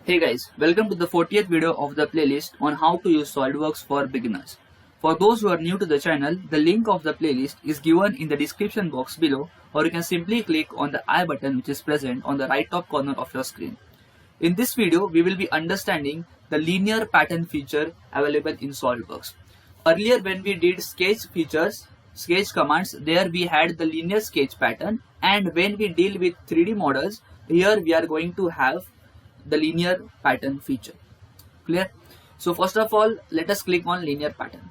Hey guys, welcome to the 40th video of the playlist on how to use SolidWorks for beginners. For those who are new to the channel, the link of the playlist is given in the description box below, or you can simply click on the I button which is present on the right top corner of your screen. In this video, we will be understanding the linear pattern feature available in SolidWorks. Earlier when we did sketch commands, there we had the linear sketch pattern, and when we deal with 3D models, here we are going to have the linear pattern feature. Clear? So first of all, let us click on linear pattern.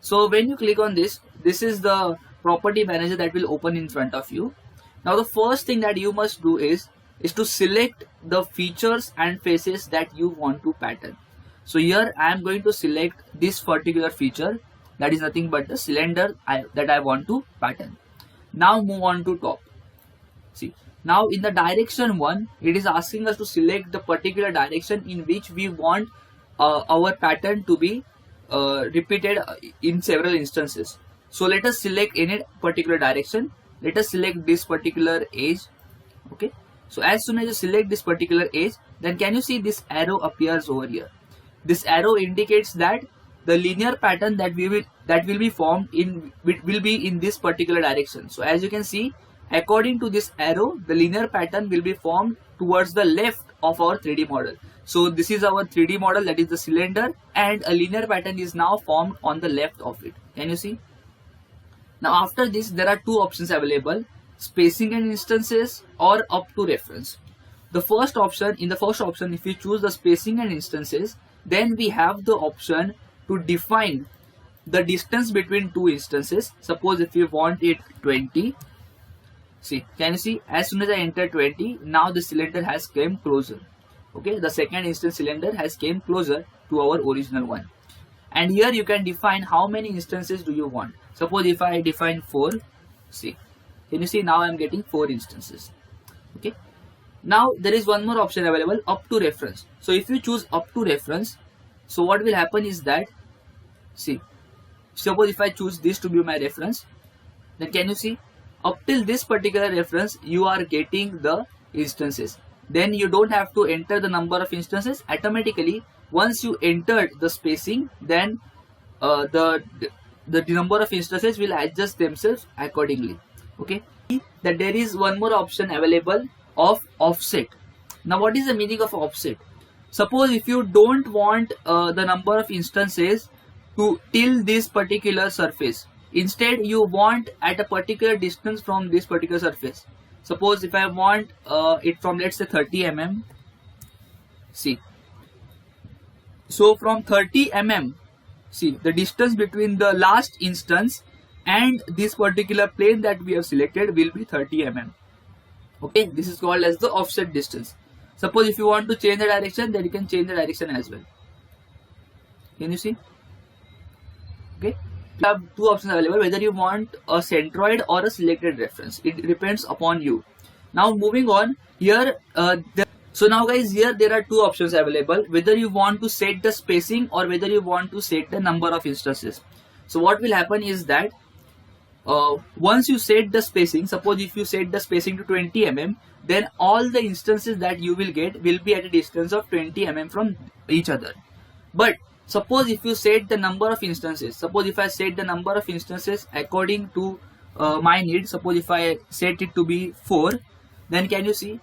So when you click on this is the property manager that will open in front of you. Now the first thing that you must do is to select the features and faces that you want to pattern. So here I am going to select this particular feature, that is nothing but the cylinder that I want to pattern. Now move on to top. See, now in the direction 1, it is asking us to select the particular direction in which we want our pattern to be repeated in several instances. So let us select any particular direction. Let us select this particular edge. Okay. So as soon as you select this particular edge, then can you see this arrow appears over here? This arrow indicates that the linear pattern that will be formed will be in this particular direction. So as you can see, according to this arrow, the linear pattern will be formed towards the left of our 3D model. So this is our 3D model, that is the cylinder, and a linear pattern is now formed on the left of it. Can you see? Now after this, there are two options available: spacing and instances or up to reference. In the first option, if you choose the spacing and instances, then we have the option to define the distance between two instances. Suppose if you want it 20. See, can you see, as soon as I enter 20, now the cylinder has came closer. Okay, the second instance cylinder has came closer to our original one. And here you can define how many instances do you want. Suppose if I define 4, see, can you see, now I am getting 4 instances. Okay, now there is one more option available, up to reference. So if you choose up to reference, so what will happen is that, see, suppose if I choose this to be my reference, then can you see, up till this particular reference you are getting the instances. Then you don't have to enter the number of instances. Automatically, once you entered the spacing, then the number of instances will adjust themselves accordingly. Okay, that there is one more option available of offset. Now what is the meaning of offset? Suppose if you don't want the number of instances to till this particular surface, instead you want at a particular distance from this particular surface. Suppose if I want it from, let's say, 30 mm. See, so from 30 mm, see, the distance between the last instance and this particular plane that we have selected will be 30 mm. Okay, this is called as the offset distance. Suppose if you want to change the direction, then you can change the direction as well. Can you see? Okay, you have two options available, whether you want a centroid or a selected reference. It depends upon you. Now moving on here, so now guys, here there are two options available, whether you want to set the spacing or whether you want to set the number of instances. So what will happen is that once you set the spacing, suppose if you set the spacing to 20 mm, then all the instances that you will get will be at a distance of 20 mm from each other. But suppose if you set the number of instances, suppose if I set the number of instances according to my need, suppose if I set it to be 4, then can you see,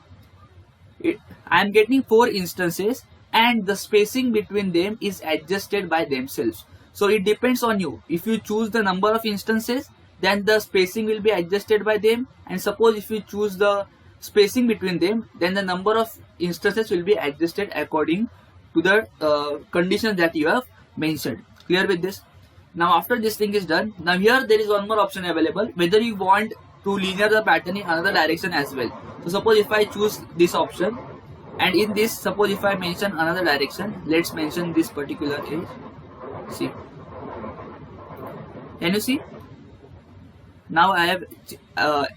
I am getting 4 instances and the spacing between them is adjusted by themselves. So it depends on you. If you choose the number of instances, then the spacing will be adjusted by them, and suppose if you choose the spacing between them, then the number of instances will be adjusted according to the conditions that you have mentioned. Clear with this? Now after this thing is done, now here there is one more option available, whether you want to linear the pattern in another direction as well. So suppose if I choose this option, and in this, suppose if I mention another direction, let's mention this particular edge. See, can you see? Now I have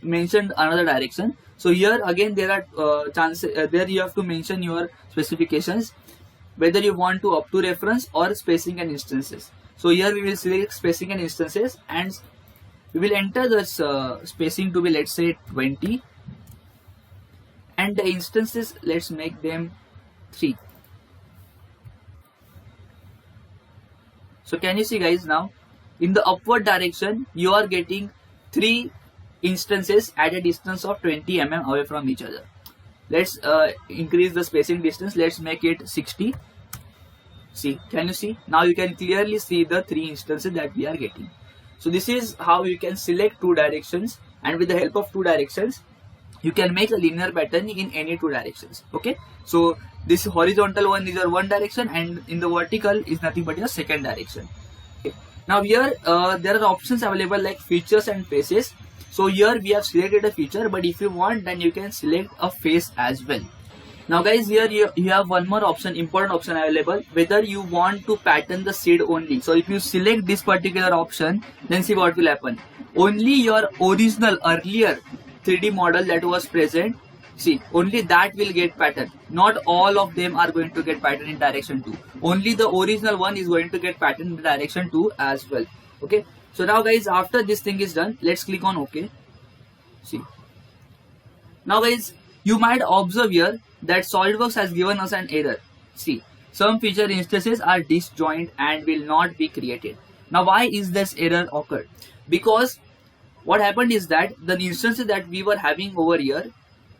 mentioned another direction. So here again there are chances. There you have to mention your specifications, whether you want to up to reference or spacing and instances. So here we will select spacing and instances, and we will enter this spacing to be, let's say, 20, and the instances, let's make them 3. So can you see guys, now in the upward direction you are getting 3 instances at a distance of 20 mm away from each other. Let's increase the spacing distance. Let's make it 60. See, can you see? Now you can clearly see the 3 instances that we are getting. So this is how you can select 2 directions, and with the help of 2 directions you can make a linear pattern in any 2 directions. Okay, so this horizontal one is your one direction, and in the vertical is nothing but your second direction. Okay. Now here there are options available like features and faces. So here we have selected a feature, but if you want then you can select a face as well. Now guys, here you have one more option, important option available, whether you want to pattern the seed only. So if you select this particular option, then see what will happen. Only your original earlier 3D model that was present, see, only that will get pattern. Not all of them are going to get pattern in direction 2. Only the original one is going to get pattern in direction 2 as well. Okay. So now guys, after this thing is done, let's click on OK. See. Now guys, you might observe here that SolidWorks has given us an error. See, some feature instances are disjoint and will not be created. Now why is this error occurred? Because what happened is that the instances that we were having over here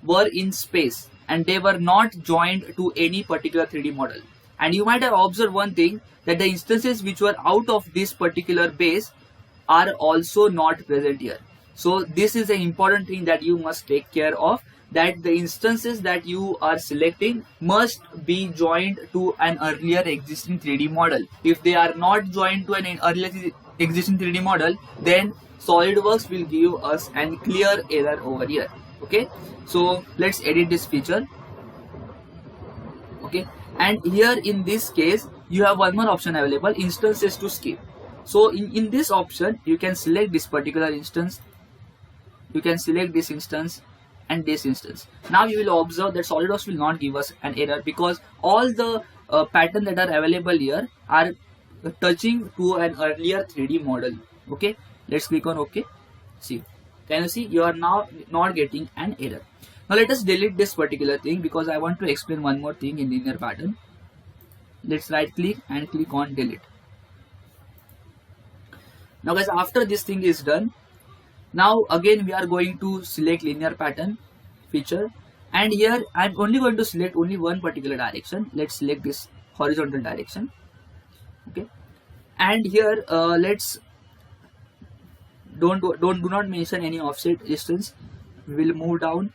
were in space and they were not joined to any particular 3D model. And you might have observed one thing, that the instances which were out of this particular base are also not present here. So this is an important thing that you must take care of, that the instances that you are selecting must be joined to an earlier existing 3D model. If they are not joined to an earlier existing 3D model, then SolidWorks will give us a clear error over here. Okay, so let's edit this feature. Okay, and here in this case you have one more option available, instances to skip. So in this option you can select this particular instance, you can select this instance and this instance. Now you will observe that SolidWorks will not give us an error because all the patterns that are available here are touching to an earlier 3D model. Okay, let's click on OK. See, can you see, you are now not getting an error. Now let us delete this particular thing because I want to explain one more thing in linear pattern. Let's right click and click on delete. Now guys, after this thing is done, now again we are going to select linear pattern feature, and here I am only going to select only one particular direction. Let's select this horizontal direction. Okay, and here let's do not mention any offset distance. We will move down.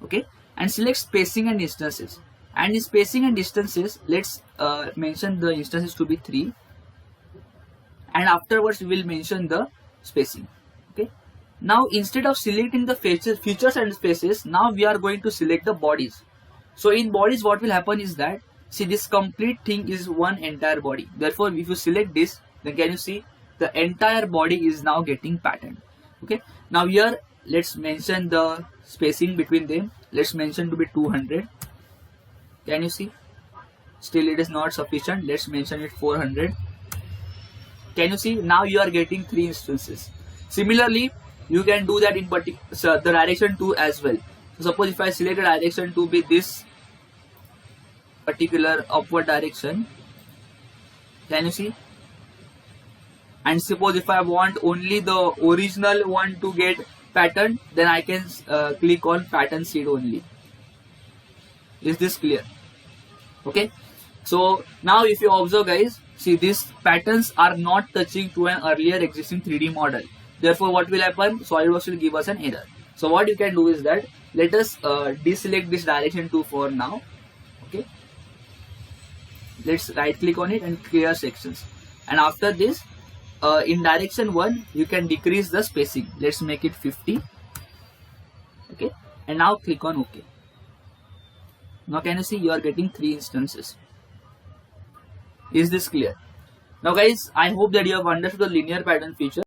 Okay, and select spacing and instances, and in spacing and distances let's mention the instances to be 3, and afterwards we will mention the spacing. Okay, now instead of selecting the features and spaces, now we are going to select the bodies. So in bodies what will happen is that, see, this complete thing is one entire body. Therefore if you select this, then can you see the entire body is now getting patterned. Okay, now here let's mention the spacing between them. Let's mention to be 200. Can you see? Still it is not sufficient. Let's mention it 400. Can you see? Now you are getting 3 instances. Similarly, you can do that in the direction 2 as well. So suppose if I select a direction to be this particular upward direction, can you see? And suppose if I want only the original one to get pattern, then I can click on pattern seed only. Is this clear? Okay, so now if you observe guys, see, these patterns are not touching to an earlier existing 3D model. Therefore what will happen? SolidWorks will give us an error. So what you can do is that, let us deselect this direction 2 for now. Okay, let's right click on it and clear sections, and after this in direction 1 you can decrease the spacing. Let's make it 50. Okay, and now click on OK. Now can you see, you are getting 3 instances. Is this clear? Now guys, I hope that you have understood the linear pattern feature.